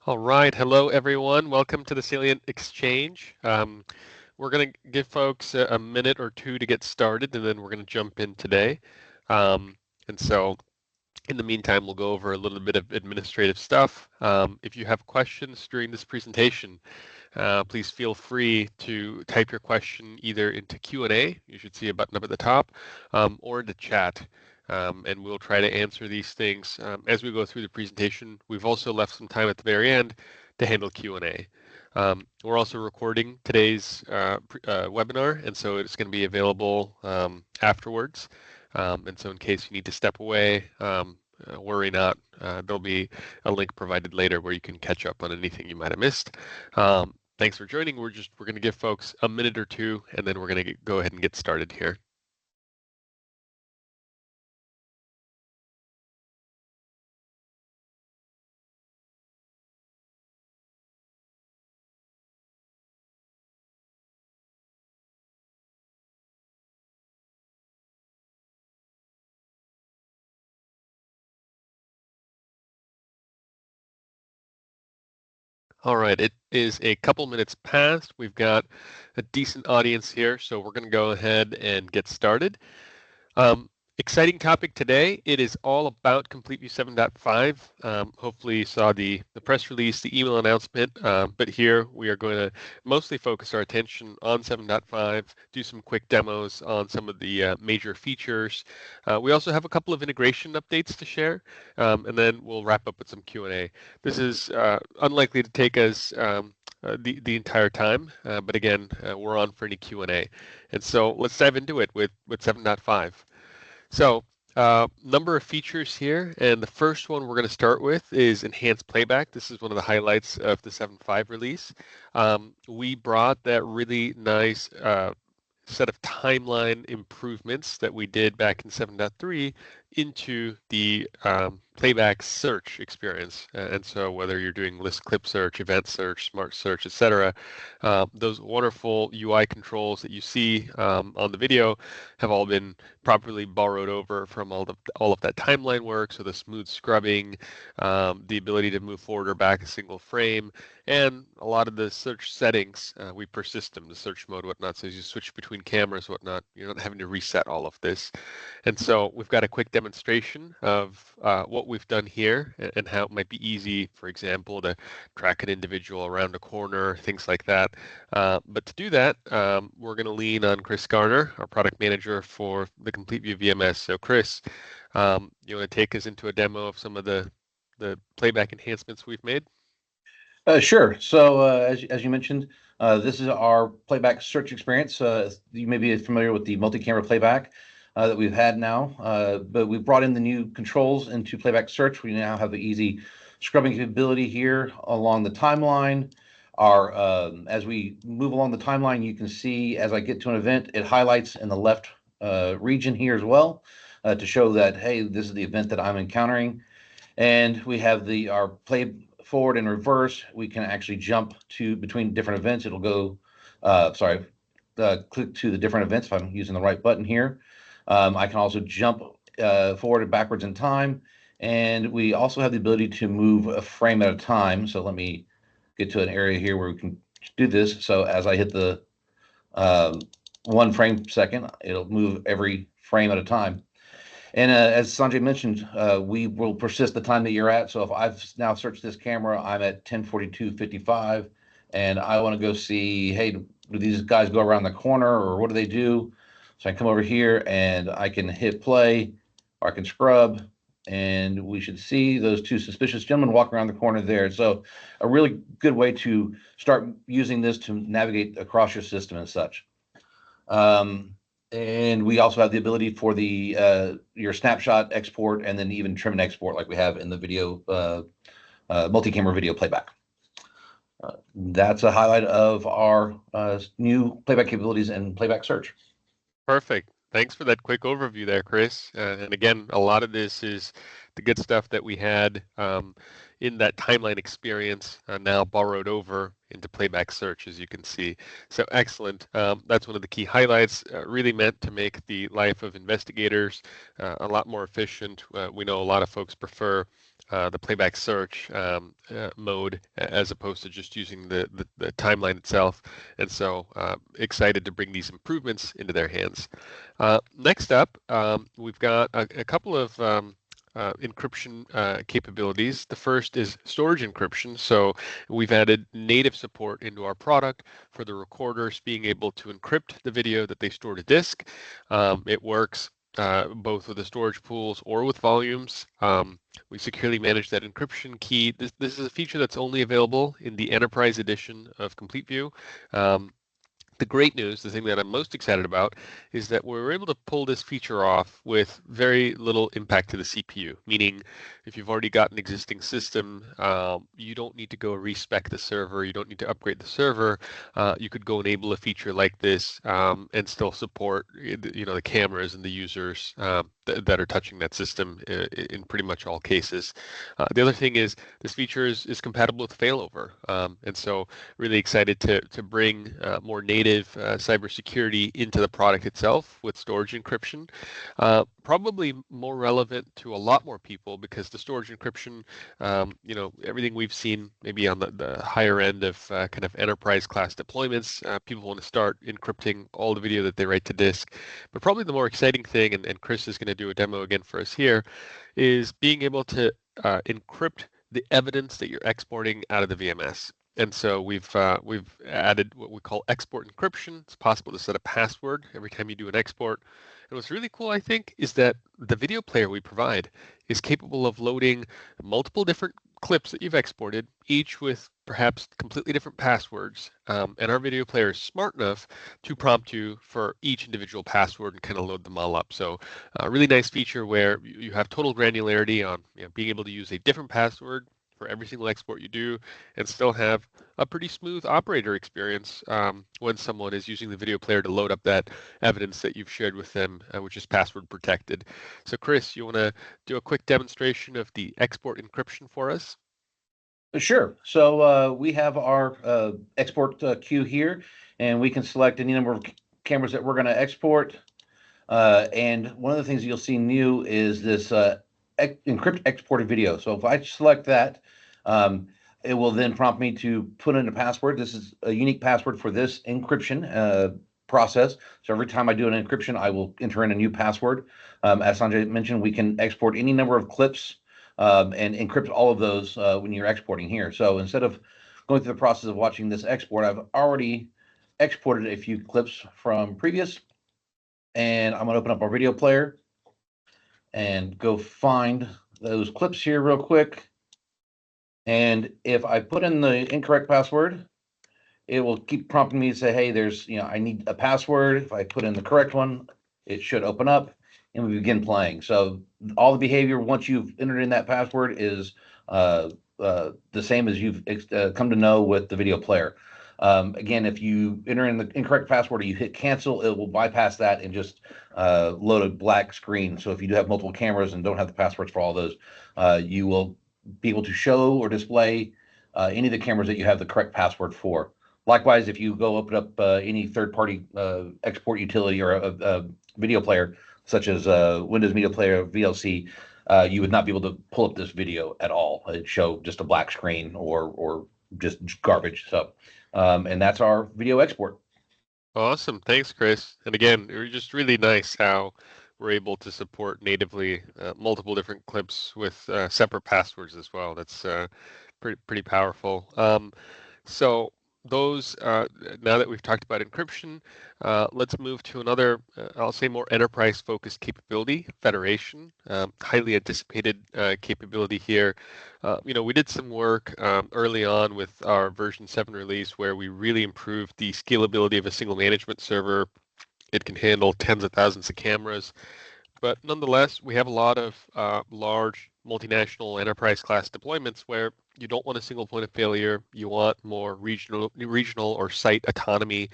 All right. Hello, everyone. Welcome to the Salient Exchange. We're going to give folks a minute or two to get started, and then we're going to jump in today. Um, and so, in the meantime, we'll go over a little bit of administrative stuff. If you have questions during this presentation, please feel free to type your question either into Q&A, you should see a button up at the top, or into chat. And we'll try to answer these things as we go through the presentation. We've also left some time at the very end to handle Q&A. We're also recording today's webinar, and so it's going to be available afterwards. And so in case you need to step away, worry not. There'll be a link provided later where you can catch up on anything you might have missed. Thanks for joining. We're going to give folks a minute or two, and then we're going to go ahead and get started here. All right, it is a couple minutes past. We've got a decent audience here, so we're going to go ahead and get started. Exciting topic today. It is all about CompleteView 7.5. Hopefully you saw the press release, the email announcement, but here we are going to mostly focus our attention on 7.5, do some quick demos on some of the major features. We also have a couple of integration updates to share, and then we'll wrap up with some Q&A. This is unlikely to take us the entire time, but again, we're on for any Q&A. And so let's dive into it with 7.5. So, number of features here, and the first one we're going to start with is enhanced playback. This is one of the highlights of the 7.5 release. We brought that really nice set of timeline improvements that we did back in 7.3 into the playback search experience. And so whether you're doing list clip search, event search, smart search, etc., those wonderful UI controls that you see on the video have all been properly borrowed over from all of that timeline work. So the smooth scrubbing, the ability to move forward or back a single frame, and a lot of the search settings, we persist them, the search mode, whatnot. So as you switch between cameras, whatnot, you're not having to reset all of this. And so we've got a quick demonstration of what we've done here and how it might be easy, for example, to track an individual around a corner, things like that. But to do that, we're going to lean on Chris Garner, our product manager for the CompleteView VMS. So Chris, you want to take us into a demo of some of the playback enhancements we've made? Sure. So as you mentioned, this is our playback search experience. You may be familiar with the multi-camera playback that we've had now, but we've brought in the new controls into playback search. We now have the easy scrubbing capability here along the timeline. As we move along the timeline, you can see as I get to an event, it highlights in the left region here as well to show that, hey, this is the event that I'm encountering. And we have our play forward and reverse. We can actually jump to between different events. It'll go, click to the different events if I'm using the right button here. I can also jump forward and backwards in time. And we also have the ability to move a frame at a time. So let me get to an area here where we can do this. So as I hit the 1 frame second, it'll move every frame at a time. And as Sanjay mentioned, we will persist the time that you're at. So if I've now searched this camera, I'm at 10:42:55, and I want to go see, hey, do these guys go around the corner or what do they do? So I come over here and I can hit play, or I can scrub, and we should see those two suspicious gentlemen walk around the corner there. So a really good way to start using this to navigate across your system and such. And we also have the ability for your snapshot export and then even trim and export like we have in the video multi-camera video playback. That's a highlight of our new playback capabilities and playback search. Perfect. Thanks for that quick overview there, Chris. And again, a lot of this is the good stuff that we had in that timeline experience now borrowed over into playback search, as you can see. So excellent. That's one of the key highlights, really meant to make the life of investigators a lot more efficient. We know a lot of folks prefer the playback search mode as opposed to just using the timeline itself. And so excited to bring these improvements into their hands. Next up, we've got a couple of encryption capabilities. The first is storage encryption. So we've added native support into our product for the recorders being able to encrypt the video that they store to disk. It works both with the storage pools or with volumes. We securely manage that encryption key. This is a feature that's only available in the Enterprise edition of Complete View. The great news, the thing that I'm most excited about, is that we were able to pull this feature off with very little impact to the CPU, meaning if you've already got an existing system, you don't need to go respec the server, you don't need to upgrade the server. You could go enable a feature like this and still support the cameras and the users that are touching that system in pretty much all cases. The other thing is this feature is compatible with failover, and so really excited to bring more native cybersecurity into the product itself with storage encryption. Probably more relevant to a lot more people because the storage encryption, everything we've seen maybe on the higher end of kind of enterprise class deployments, people want to start encrypting all the video that they write to disk. But probably the more exciting thing, and Chris is going to do a demo again for us here, is being able to encrypt the evidence that you're exporting out of the VMS. And so we've added what we call export encryption. It's possible to set a password every time you do an export. And what's really cool, I think, is that the video player we provide is capable of loading multiple different clips that you've exported, each with perhaps completely different passwords. And our video player is smart enough to prompt you for each individual password and kind of load them all up. So a really nice feature where you have total granularity on being able to use a different password for every single export you do and still have a pretty smooth operator experience when someone is using the video player to load up that evidence that you've shared with them, which is password protected. So Chris, you want to do a quick demonstration of the export encryption for us? Sure. So we have our export queue here, and we can select any number of cameras that we're going to export. And one of the things you'll see new is this encrypt exported video. So if I select that, it will then prompt me to put in a password. This is a unique password for this encryption process. So every time I do an encryption, I will enter in a new password. As Sanjay mentioned, we can export any number of clips and encrypt all of those when you're exporting here. So instead of going through the process of watching this export, I've already exported a few clips from previous, and I'm going to open up our video player and go find those clips here real quick. And if I put in the incorrect password, it will keep prompting me to say, hey, I need a password. If I put in the correct one, it should open up and we begin playing. So all the behavior once you've entered in that password is the same as you've come to know with the video player. Again, if you enter in the incorrect password or you hit cancel, it will bypass that and just load a black screen. So if you do have multiple cameras and don't have the passwords for all those, you will be able to show or display any of the cameras that you have the correct password for. Likewise, if you go open up any third-party export utility or a video player, such as Windows Media Player, VLC, you would not be able to pull up this video at all. It'd show just a black screen or just garbage. So, and that's our video export. Awesome. Thanks, Chris. And again, it was just really nice how we're able to support natively multiple different clips with separate passwords as well. That's pretty powerful. So those, now that we've talked about encryption, let's move to another, I'll say more enterprise-focused capability, federation, highly anticipated capability here. We did some work early on with our version 7 release where we really improved the scalability of a single management server. It can handle tens of thousands of cameras. But nonetheless, we have a lot of large multinational enterprise class deployments where you don't want a single point of failure. You want more regional or site autonomy.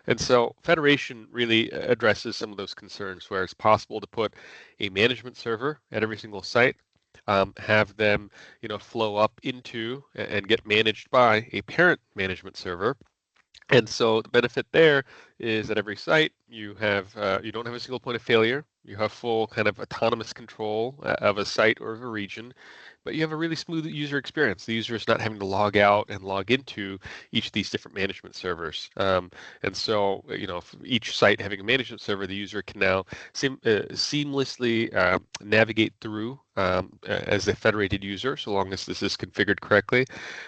And so Federation really addresses some of those concerns where it's possible to put a management server at every single site, have them, flow up into and get managed by a parent management server. And so the benefit there is at every site you don't have a single point of failure. You have full kind of autonomous control of a site or of a region, but you have a really smooth user experience. The user is not having to log out and log into each of these different management servers. And so, each site having a management server, the user can now seamlessly navigate through as a federated user, so long as this is configured correctly.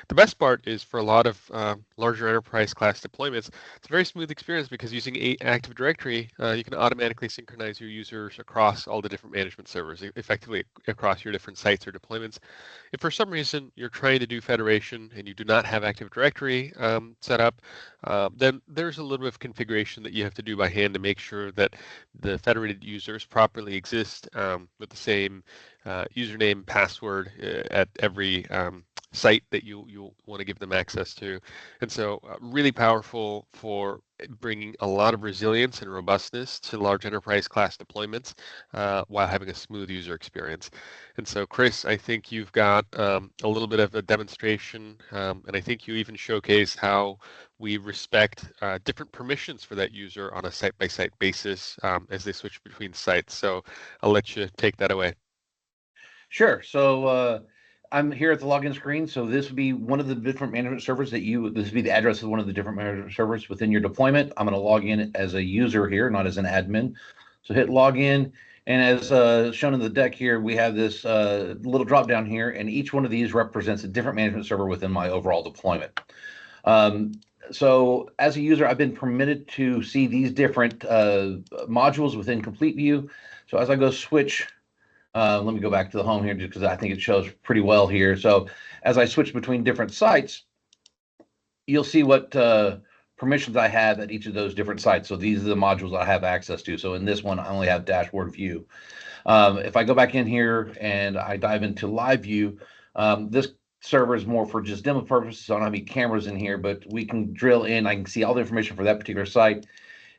The best part is for a lot of larger enterprise class deployments, it's a very smooth experience because using Active Directory, you can automatically synchronize your users across all the different management servers, effectively across your different sites or deployments. If for some reason you're trying to do federation and you do not have Active Directory set up, then there's a little bit of configuration that you have to do by hand to make sure that the federated users properly exist with the same username, password at every site that you want to give them access to. And so really powerful for bringing a lot of resilience and robustness to large enterprise class deployments while having a smooth user experience. And so, Chris, I think you've got a little bit of a demonstration, and I think you even showcase how we respect different permissions for that user on a site-by-site basis as they switch between sites. So I'll let you take that away. Sure. So I'm here at the login screen. So this would be one of the different management servers this would be the address of one of the different management servers within your deployment. I'm going to log in as a user here, not as an admin. So hit login. And as shown in the deck here, we have this little drop down here, and each one of these represents a different management server within my overall deployment. So as a user, I've been permitted to see these different modules within Complete View. So as I go switch, let me go back to the home here just because I think it shows pretty well here. So as I switch between different sites, you'll see what permissions I have at each of those different sites. So these are the modules I have access to. So in this one, I only have dashboard view. If I go back in here and I dive into live view, this server is more for just demo purposes. So I don't have any cameras in here, but we can drill in. I can see all the information for that particular site.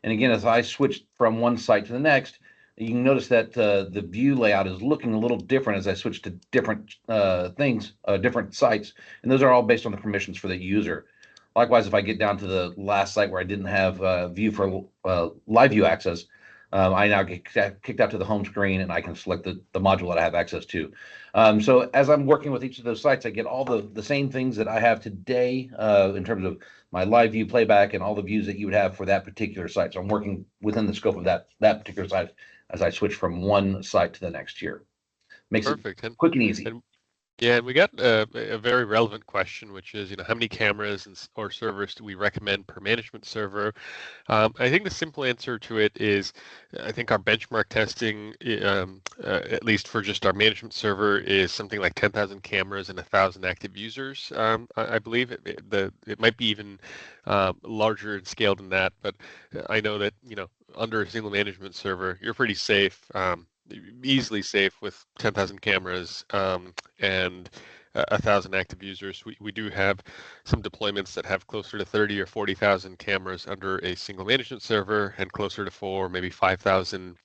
And again, as I switch from one site to the next, you can notice that the view layout is looking a little different as I switch to different things, different sites. And those are all based on the permissions for the user. Likewise, if I get down to the last site where I didn't have view for live view access, I now get kicked out to the home screen and I can select the module that I have access to. So as I'm working with each of those sites, I get all the same things that I have today in terms of my live view playback and all the views that you would have for that particular site. So I'm working within the scope of that particular site as I switch from one site to the next here. Makes it Perfect. quick and easy. Yeah, and we got a very relevant question, which is, how many cameras or servers do we recommend per management server? I think the simple answer to it is, I think our benchmark testing, at least for just our management server, is something like 10,000 cameras and 1,000 active users. I believe it might be even larger in scale than that, but I know that under a single management server, you're pretty safe. Easily safe with 10,000 cameras and 1,000 active users. We do have some deployments that have closer to 30 or 40,000 cameras under a single management server and closer to 5,000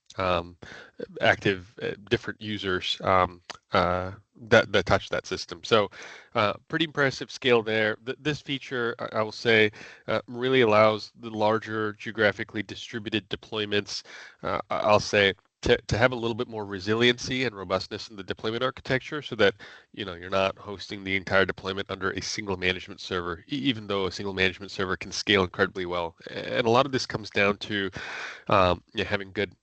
active different users that touch that system. So pretty impressive scale there. This feature, I will say, really allows the larger geographically distributed deployments, I'll say, to have a little bit more resiliency and robustness in the deployment architecture so that you're not hosting the entire deployment under a single management server, even though a single management server can scale incredibly well. And a lot of this comes down to having good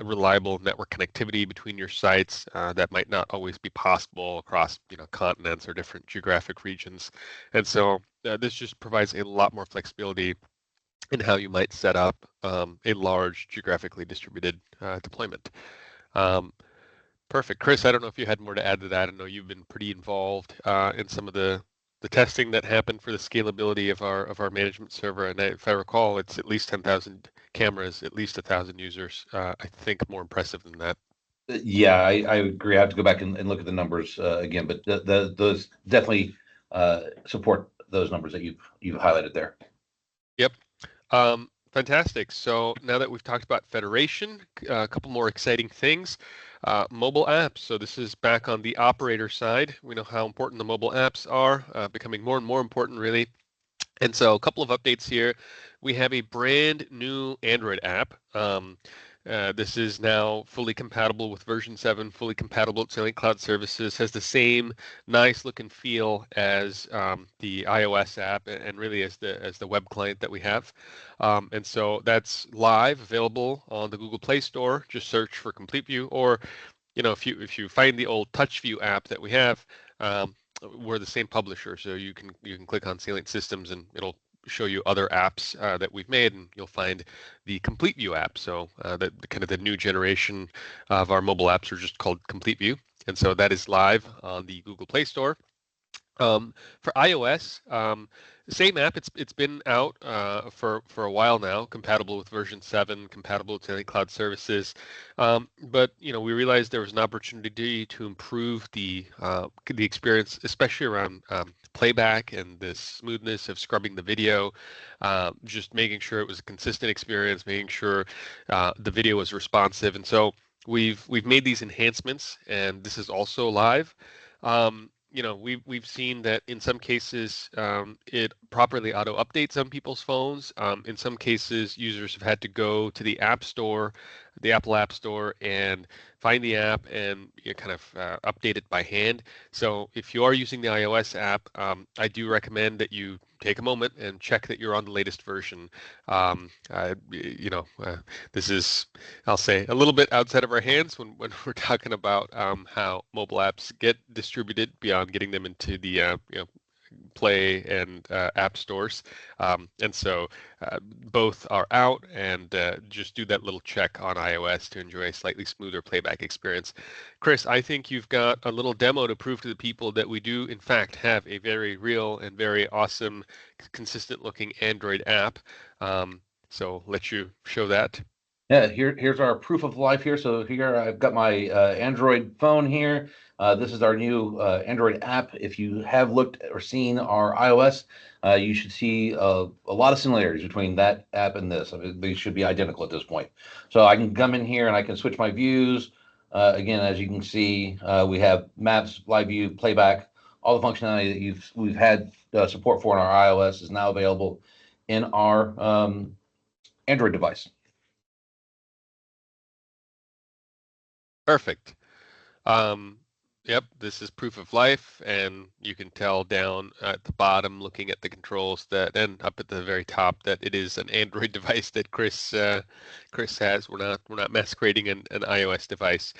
reliable network connectivity between your sites that might not always be possible across continents or different geographic regions. And so this just provides a lot more flexibility in how you might set up a large geographically distributed deployment. Um, Perfect. Chris, I don't know if you had more to add to that. I know you've been pretty involved in some of the testing that happened for the scalability of our management server. And if I recall, it's at least 10,000 cameras, at least 1,000 users. I think more impressive than that. Yeah, I agree. I have to go back and look at the numbers again, but those definitely support those numbers that you've highlighted there. Yep. Fantastic. So now that we've talked about federation, a couple more exciting things. Mobile apps. So this is back on the operator side. We know how important the mobile apps are, becoming more and more important, really. And so a couple of updates here. We have a brand new Android app. This is now fully compatible with version 7, fully compatible with Salient Cloud Services, has the same nice look and feel as the iOS app and really as the web client that we have. And so that's live, available on the Google Play Store. Just search for Complete View, or if you find the old TouchView app that we have, um, we're the same publisher, so you can click on Salient Systems and it'll show you other apps that we've made, and you'll find the Complete View app. So that kind of the new generation of our mobile apps are just called Complete View, and so that is live on the Google Play Store. For iOS, same app. It's been out for a while now, compatible with version 7, compatible with any cloud services. But we realized there was an opportunity to improve the experience, especially around playback and the smoothness of scrubbing the video. Just making sure it was a consistent experience, making sure the video was responsive, and so we've made these enhancements, and this is also live. We've seen that in some cases it properly auto updates on people's phones. In some cases, users have had to go to the App Store, the Apple App Store, and find the app and kind of update it by hand. So if you are using the iOS app, I do recommend that you take a moment and check that you're on the latest version. This is, I'll say, a little bit outside of our hands when we're talking about how mobile apps get distributed beyond getting them into the Play and app stores. And so both are out, and just do that little check on iOS to enjoy a slightly smoother playback experience. Chris, I think you've got a little demo to prove to the people that we do, in fact, have a very real and very awesome, consistent looking Android app. So let you show that. Yeah, here's our proof of life here. So here I've got my Android phone here. This is our new Android app. If you have looked or seen our iOS, you should see a lot of similarities between that app and this. I mean, they should be identical at this point. So I can come in here and I can switch my views. Again, as you can see, we have maps, live view, playback, all the functionality that we've had support for in our iOS is now available in our Android device. Perfect. Um, yep, this is proof of life, and you can tell down at the bottom, looking at the controls, that, and up at the very top, that it is an Android device that Chris has. We're not masquerading an iOS device.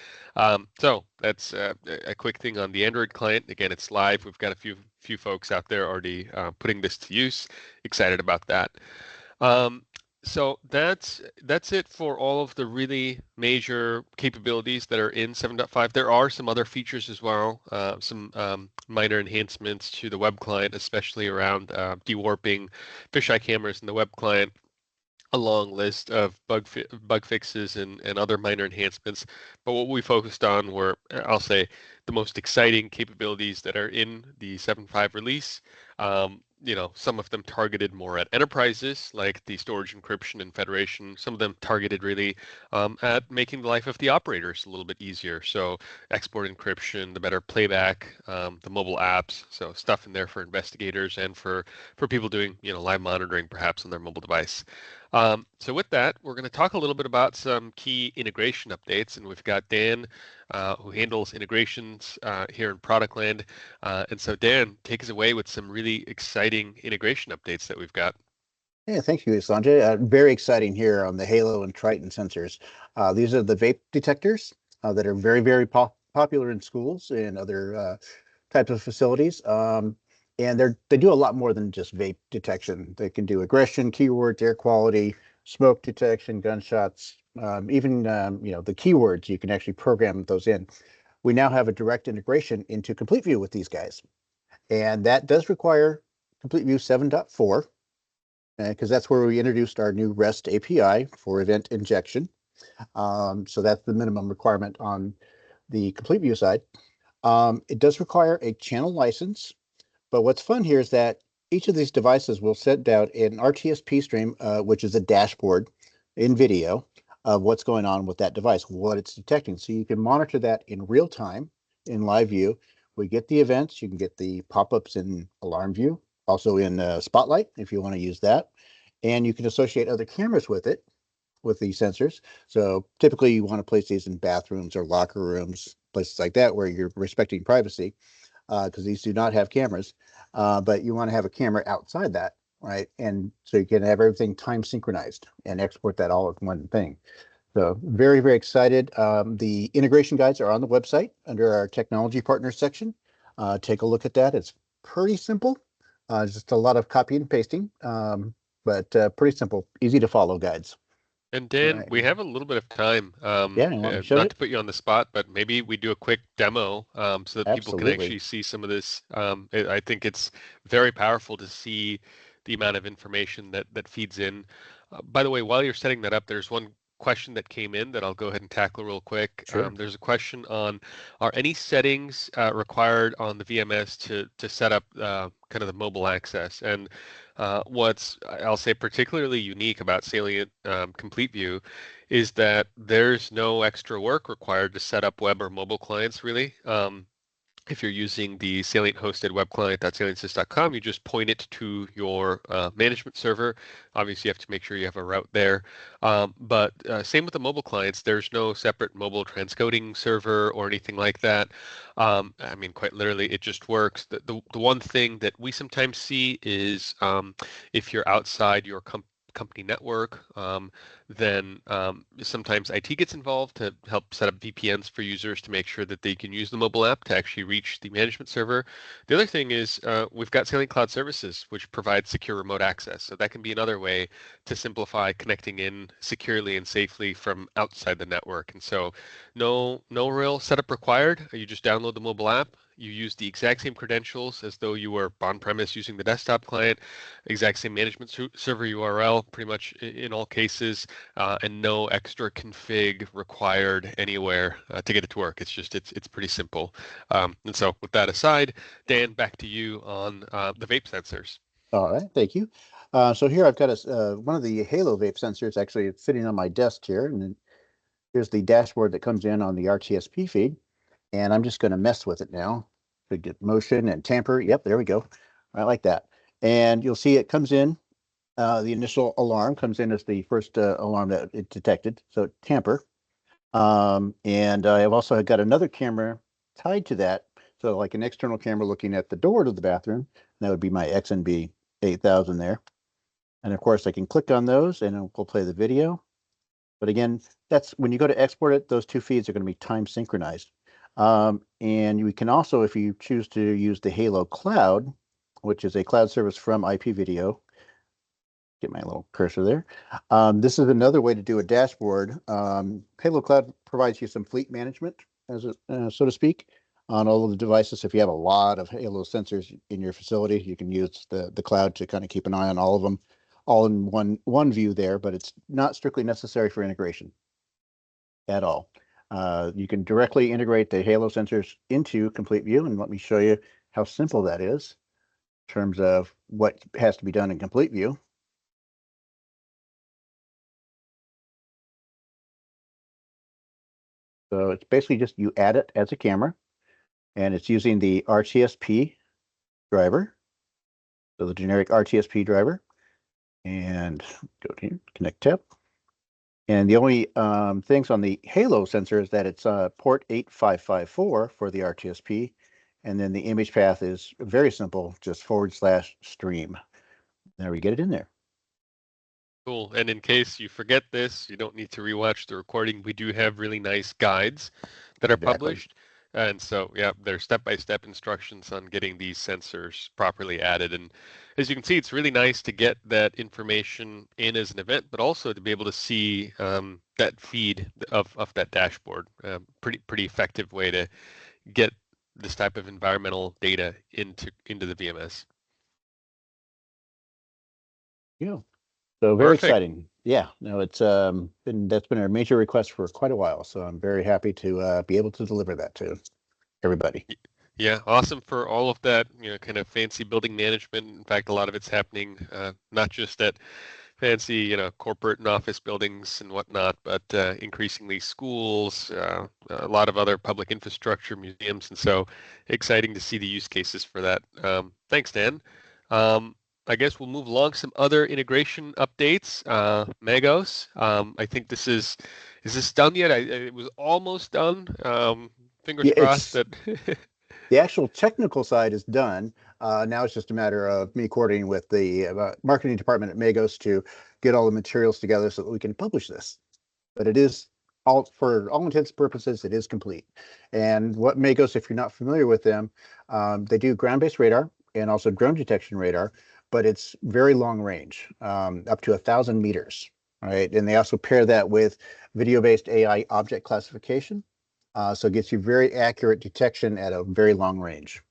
So that's a quick thing on the Android client. Again, it's live. We've got a few folks out there already putting this to use. Excited about that. Um, so that's it for all of the really major capabilities that are in 7.5. There are some other features as well, some minor enhancements to the web client, especially around dewarping fisheye cameras in the web client, a long list of bug fixes and other minor enhancements. But what we focused on were, I'll say, the most exciting capabilities that are in the 7.5 release. Some of them targeted more at enterprises, like the storage encryption and federation. Some of them targeted really at making the life of the operators a little bit easier. So export encryption, the better playback, the mobile apps. So stuff in there for investigators and for people doing live monitoring perhaps on their mobile device. So with that, we're going to talk a little bit about some key integration updates, and we've got Dan, who handles integrations here in Product Land. And so Dan, take us away with some really exciting integration updates that we've got. Yeah, thank you, Sanjay. Very exciting here on the Halo and Triton sensors. These are the vape detectors that are very, very popular in schools and other types of facilities. And they do a lot more than just vape detection. They can do aggression, keywords, air quality, smoke detection, gunshots, even the keywords. You can actually program those in. We now have a direct integration into Complete View with these guys, and that does require Complete View 7.4. Because that's where we introduced our new REST API for event injection. So that's the minimum requirement on the Complete View side. It does require a channel license, but what's fun here is that each of these devices will send out an RTSP stream, which is a dashboard in video of what's going on with that device, what it's detecting. So you can monitor that in real time in live view. We get the events, you can get the pop-ups in alarm view, also in Spotlight if you want to use that. And you can associate other cameras with it. with these sensors. So typically you want to place these in bathrooms or locker rooms, places like that where you're respecting privacy, because these do not have cameras. But you want to have a camera outside that, right? And so you can have everything time synchronized and export that all as one thing. So very, very excited. The integration guides are on the website under our technology partners section. Take a look at that. It's pretty simple. Just a lot of copy and pasting, but pretty simple, easy to follow guides. And All Dan, right. we have a little bit of time. Yeah, you want me to show Not you? to put you on the spot, but maybe we do a quick demo so that people can Absolutely. actually see some of this. I think it's very powerful to see the amount of information that feeds in. By the way, while you're setting that up, there's one question that came in that I'll go ahead and tackle real quick. Sure. There's a question on, are any settings required on the VMS to set up kind of the mobile access? And what's, I'll say, particularly unique about Salient Complete View is that there's no extra work required to set up web or mobile clients, really. If you're using the Salient hosted web client.salientsys.com, you just point it to your management server. Obviously, you have to make sure you have a route there. But same with the mobile clients, there's no separate mobile transcoding server or anything like that. I mean, quite literally, it just works. The one thing that we sometimes see is if you're outside your company network, then sometimes IT gets involved to help set up VPNs for users to make sure that they can use the mobile app to actually reach the management server. The other thing is we've got Salient Cloud Services, which provides secure remote access. So that can be another way to simplify connecting in securely and safely from outside the network. And so no real setup required. You just download the mobile app. You use the exact same credentials as though you were on-premise using the desktop client, exact same management server URL, pretty much in all cases, and no extra config required anywhere to get it to work. It's pretty simple. And so with that aside, Dan, back to you on the vape sensors. All right. Thank you. So here I've got one of the Halo vape sensors actually sitting on my desk here, and then here's the dashboard that comes in on the RTSP feed. And I'm just going to mess with it now to get motion and tamper. Yep, there we go. I like that. And you'll see it comes in. The initial alarm comes in as the first alarm that it detected. So tamper. And I've also got another camera tied to that. So like an external camera looking at the door to the bathroom. That would be my XNB 8000 there. And of course I can click on those and we'll play the video. But again, that's when you go to export it, those two feeds are going to be time synchronized. And we can also, if you choose to use the Halo Cloud, which is a cloud service from IP Video, get my little cursor there. This is another way to do a dashboard. Halo Cloud provides you some fleet management, as so to speak, on all of the devices. If you have a lot of Halo sensors in your facility, you can use the cloud to kind of keep an eye on all of them, all in one view there. But it's not strictly necessary for integration at all. You can directly integrate the Halo sensors into Complete View, and let me show you how simple that is in terms of what has to be done in Complete View. So it's basically just you add it as a camera, and it's using the RTSP driver, so the generic RTSP driver, and go to here, connect tab. And the only things on the Halo sensor is that it's port 8554 for the RTSP, and then the image path is very simple, just /stream. There we get it in there. Cool. And in case you forget this, you don't need to rewatch the recording. We do have really nice guides that are Exactly. published. And so, yeah, there's step-by-step instructions on getting these sensors properly added. And as you can see, it's really nice to get that information in as an event, but also to be able to see that feed of that dashboard. Pretty effective way to get this type of environmental data into the VMS. Yeah. So very Perfect. exciting. Yeah, no, it's that's been a major request for quite a while. So I'm very happy to be able to deliver that to everybody. Yeah, awesome for all of that, kind of fancy building management. In fact, a lot of it's happening not just at fancy, corporate and office buildings and whatnot, but increasingly schools, a lot of other public infrastructure, museums, and so exciting to see the use cases for that. Thanks, Dan. I guess we'll move along some other integration updates. Magos. I think is this done yet? It was almost done. Fingers Yeah, crossed that. the actual technical side is done. Now it's just a matter of me coordinating with the marketing department at Magos to get all the materials together so that we can publish this. But it is all, for all intents and purposes, it is complete. And what Magos, if you're not familiar with them, they do ground-based radar and also drone detection radar, but it's very long range, up to 1,000 meters. All right, and they also pair that with video-based AI object classification. So it gets you very accurate detection at a very long range.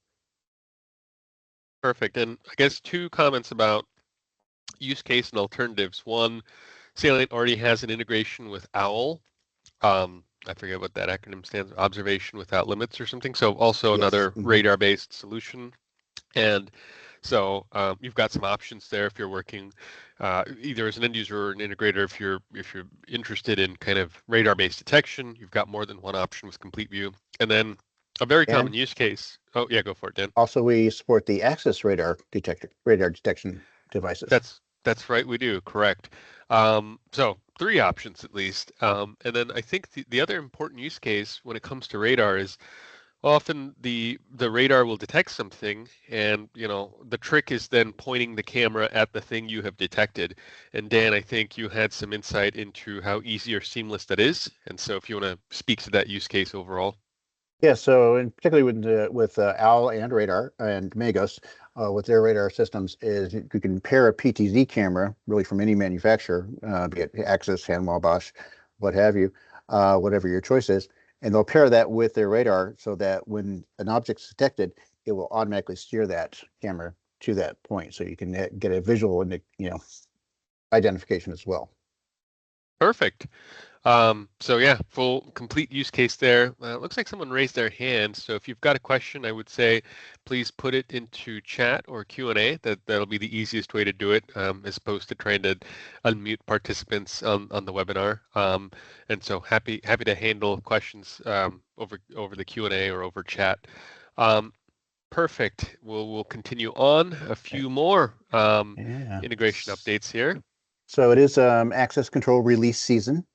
Perfect. And I guess two comments about use case and alternatives. One, Salient already has an integration with OWL. I forget what that acronym stands for, Observation Without Limits or something. So also Yes. another radar-based solution. And so you've got some options there if you're working either as an end user or an integrator. If you're interested in kind of radar-based detection, you've got more than one option with Complete View. And then a very common And use case. Oh yeah, go for it, Dan. also we support the access radar detection devices. That's right, we do, correct. So three options at least. And then I think the other important use case when it comes to radar is often the radar will detect something, and the trick is then pointing the camera at the thing you have detected. And Dan, I think you had some insight into how easy or seamless that is. And so if you want to speak to that use case overall. Yeah, so in particularly with OWL and radar and Magos, with their radar systems, is you can pair a PTZ camera really from any manufacturer, be it Axis, Hanwha, Bosch, what have you, whatever your choice is, and they'll pair that with their radar so that when an object's detected, it will automatically steer that camera to that point, so you can get a visual and identification as well. Perfect. So yeah, full complete use case there. It looks like someone raised their hand. So if you've got a question, I would say please put it into chat or Q&A. That'll be the easiest way to do it, as opposed to trying to unmute participants on the webinar. And so happy to handle questions over the Q&A or over chat. Perfect. We'll continue on. A few more Yeah. integration updates here. So it is access control release season.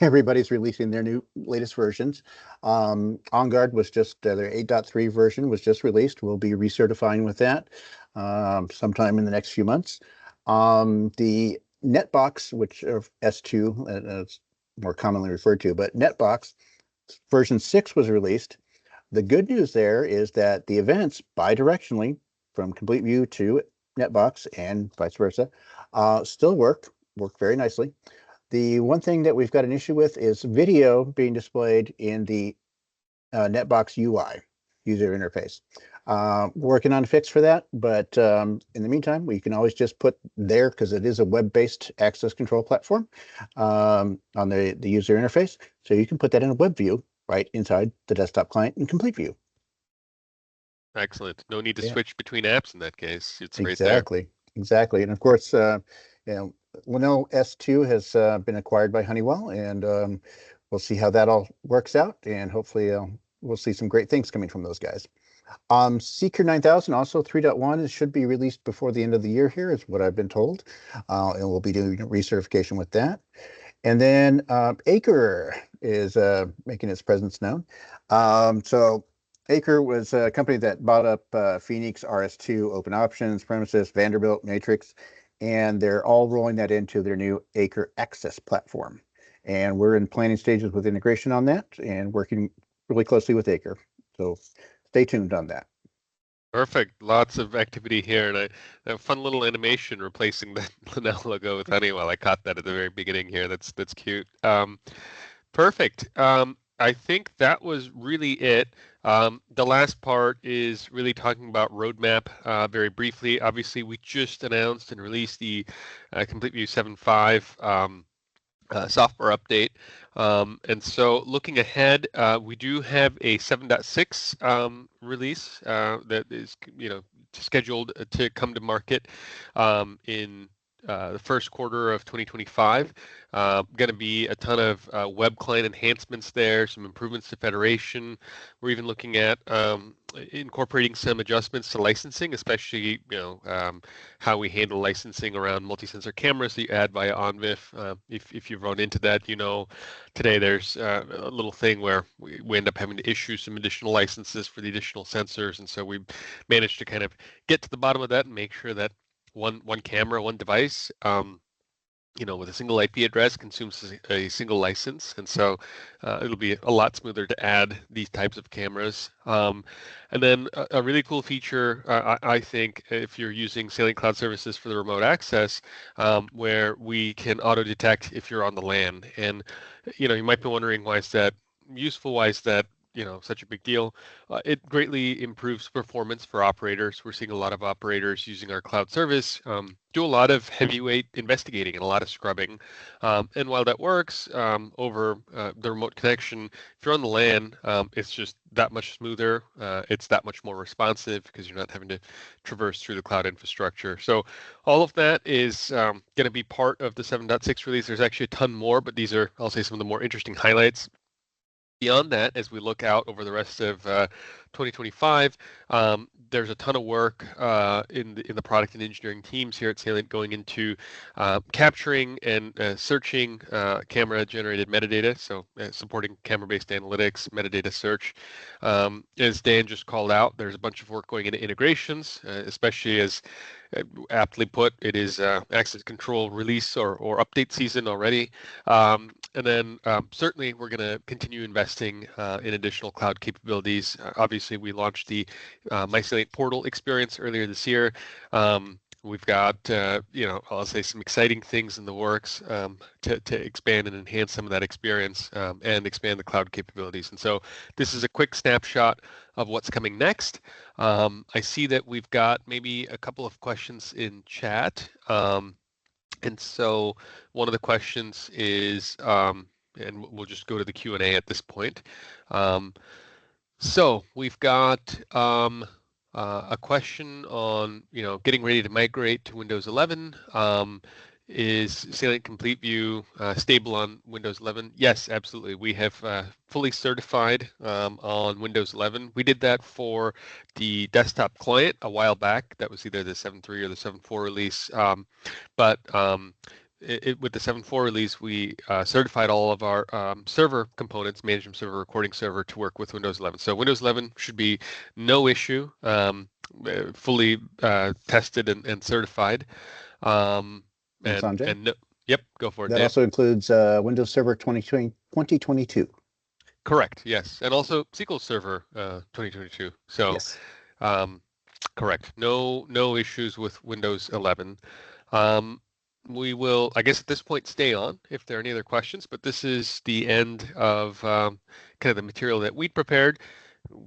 Everybody's releasing their new latest versions. OnGuard was just their 8.3 version was just released. We'll be recertifying with that sometime in the next few months. The Netbox, which S2 is more commonly referred to, but Netbox version 6 was released. The good news there is that the events bidirectionally from Complete View to Netbox and vice versa still work very nicely. The one thing that we've got an issue with is video being displayed in the Netbox UI user interface. Working on a fix for that, but in the meantime, we can always just put there, because it is a web-based access control platform on the user interface. So you can put that in a web view right inside the desktop client in Complete View. Excellent. No need to Yeah, switch between apps in that case. It's right there. exactly. And of course, Linode S2 has been acquired by Honeywell, and we'll see how that all works out. And hopefully, we'll see some great things coming from those guys. Secure 9000, also 3.1, should be released before the end of the year here, is what I've been told. And we'll be doing recertification with that. And then Acre is making its presence known. So Acre was a company that bought up Phoenix, RS2, Open Options, Premises, Vanderbilt, Matrix, and they're all rolling that into their new Acre Access platform. And we're in planning stages with integration on that and working really closely with Acre. So stay tuned on that. Perfect. Lots of activity here, and a fun little animation replacing the Linnell logo with Honeywell. I caught that at the very beginning here. That's cute. Perfect. I think that was really it. The last part is really talking about roadmap very briefly. Obviously, we just announced and released the Complete View 7.5 software update. And so looking ahead, we do have a 7.6 release that is, scheduled to come to market in the first quarter of 2025. Going to be a ton of web client enhancements there, some improvements to federation. We're even looking at incorporating some adjustments to licensing, especially how we handle licensing around multi-sensor cameras that you add via OnVIF. If you've run into that, today there's a little thing where we end up having to issue some additional licenses for the additional sensors, and so we managed to kind of get to the bottom of that and make sure that one camera, one device, with a single IP address consumes a single license, and so it'll be a lot smoother to add these types of cameras. And then a really cool feature, I think, if you're using Salient Cloud Services for the remote access, where we can auto detect if you're on the LAN. And you might be wondering, why is that useful? Why is that such a big deal? It greatly improves performance for operators. We're seeing a lot of operators using our cloud service do a lot of heavyweight investigating and a lot of scrubbing. And while that works over the remote connection, if you're on the LAN, it's just that much smoother. It's that much more responsive because you're not having to traverse through the cloud infrastructure. So all of that is going to be part of the 7.6 release. There's actually a ton more, but these are, I'll say, some of the more interesting highlights. Beyond that, as we look out over the rest of 2025, there's a ton of work in the product and engineering teams here at Salient going into capturing and searching camera-generated metadata, so supporting camera-based analytics, metadata search. As Dan just called out, there's a bunch of work going into integrations, especially as aptly put, it is access control release or update season already. And then certainly we're going to continue investing in additional cloud capabilities. Obviously, we launched the MySalient portal experience earlier this year. We've got, I'll say, some exciting things in the works to expand and enhance some of that experience and expand the cloud capabilities. And so this is a quick snapshot of what's coming next. I see that we've got maybe a couple of questions in chat. And so one of the questions is, and we'll just go to the Q&A at this point. So we've got a question on, getting ready to migrate to Windows 11. Is Salient Complete View stable on Windows 11? Yes, absolutely. We have fully certified on Windows 11. We did that for the desktop client a while back. That was either the 7.3 or the 7.4 release. But with the 7.4 release, we certified all of our server components, management server, recording server, to work with Windows 11. So Windows 11 should be no issue, fully tested and certified. And Sanjay? And no, yep, go for it, That Dan. also includes Windows Server 2022. Correct, yes. And also SQL Server 2022. So Yes. correct. No issues with Windows 11. We will, I guess at this point, stay on if there are any other questions, but this is the end of kind of the material that we'd prepared.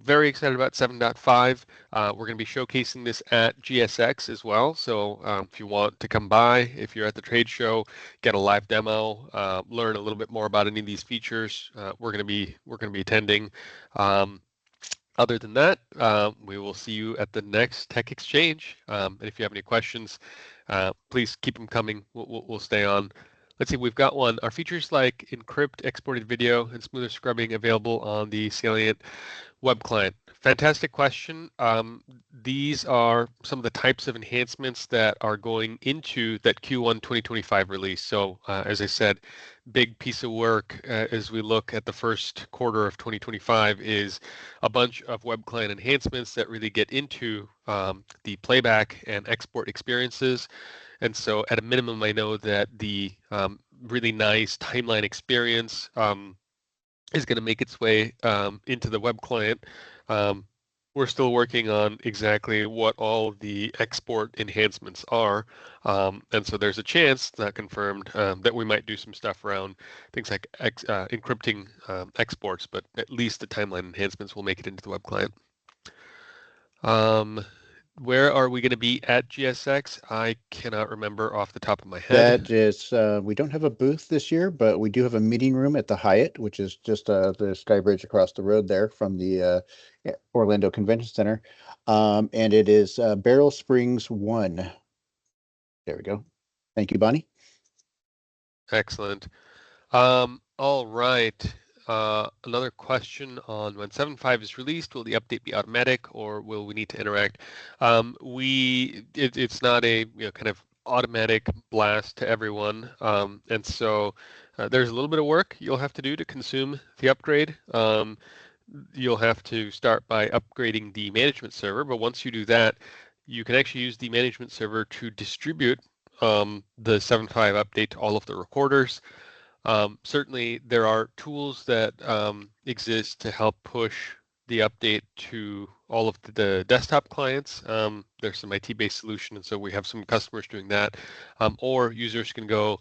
Very excited about 7.5. We're going to be showcasing this at GSX as well. So if you want to come by, if you're at the trade show, get a live demo, learn a little bit more about any of these features, we're going to be attending. Other than that, we will see you at the next Tech Exchange. And if you have any questions, please keep them coming. We'll stay on. Let's see, we've got one. Are features like encrypt exported video and smoother scrubbing available on the Salient web client? Fantastic question. These are some of the types of enhancements that are going into that Q1 2025 release. So as I said, big piece of work as we look at the first quarter of 2025 is a bunch of web client enhancements that really get into the playback and export experiences. And so at a minimum, I know that the really nice timeline experience is going to make its way into the web client. We're still working on exactly what all the export enhancements are. And so there's a chance, not confirmed, that we might do some stuff around things like encrypting exports, but at least the timeline enhancements will make it into the web client. Where are we going to be at GSX? I cannot remember off the top of my head. That is, we don't have a booth this year, but we do have a meeting room at the Hyatt, which is just the Sky Bridge across the road there from the Orlando Convention Center. And it is Barrel Springs 1. There we go. Thank you, Bonnie. Excellent. All right. Another question on when 7.5 is released, will the update be automatic or will we need to interact? It's not a kind of automatic blast to everyone, and so there's a little bit of work you'll have to do to consume the upgrade. You'll have to start by upgrading the management server, but once you do that, you can actually use the management server to distribute the 7.5 update to all of the recorders. Certainly, there are tools that exist to help push the update to all of the desktop clients. There's some IT-based solution, and so we have some customers doing that. Or users can go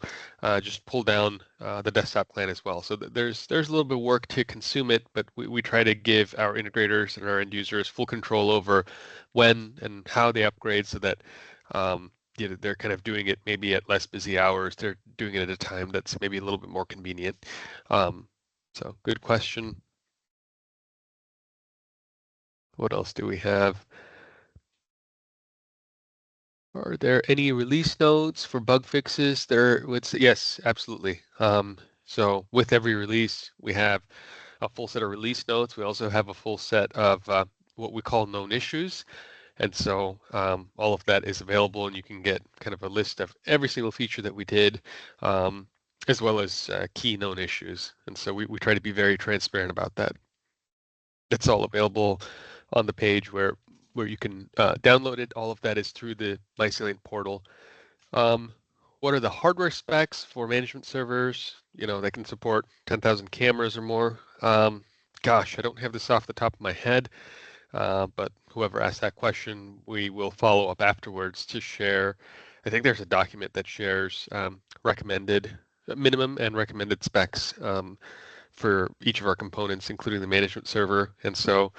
just pull down the desktop client as well. So there's a little bit of work to consume it, but we try to give our integrators and our end users full control over when and how they upgrade, so that they're kind of doing it maybe at less busy hours. They're doing it at a time that's maybe a little bit more convenient. So good question. What else do we have? Are there any release notes for bug fixes? Yes, absolutely. So with every release, we have a full set of release notes. We also have a full set of what we call known issues. And so all of that is available, and you can get kind of a list of every single feature that we did, as well as key known issues. And so we try to be very transparent about that. It's all available on the page where you can download it. All of that is through the My Salient portal. What are the hardware specs for management servers? That can support 10,000 cameras or more. Gosh, I don't have this off the top of my head. But whoever asked that question, we will follow up afterwards to share. I think there's a document that shares recommended minimum and recommended specs for each of our components, including the management server. And so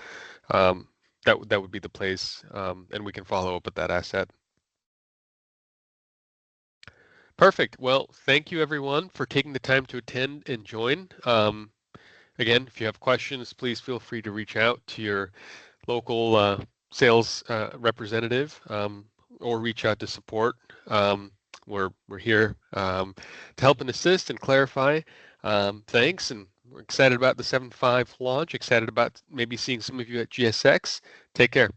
that would be the place, and we can follow up with that asset. Perfect. Well, thank you everyone for taking the time to attend and join. Again, if you have questions, please feel free to reach out to your local sales representative, or reach out to support. We're here to help and assist and clarify. Thanks, and we're excited about the 7.5 launch. Excited about maybe seeing some of you at GSX. Take care.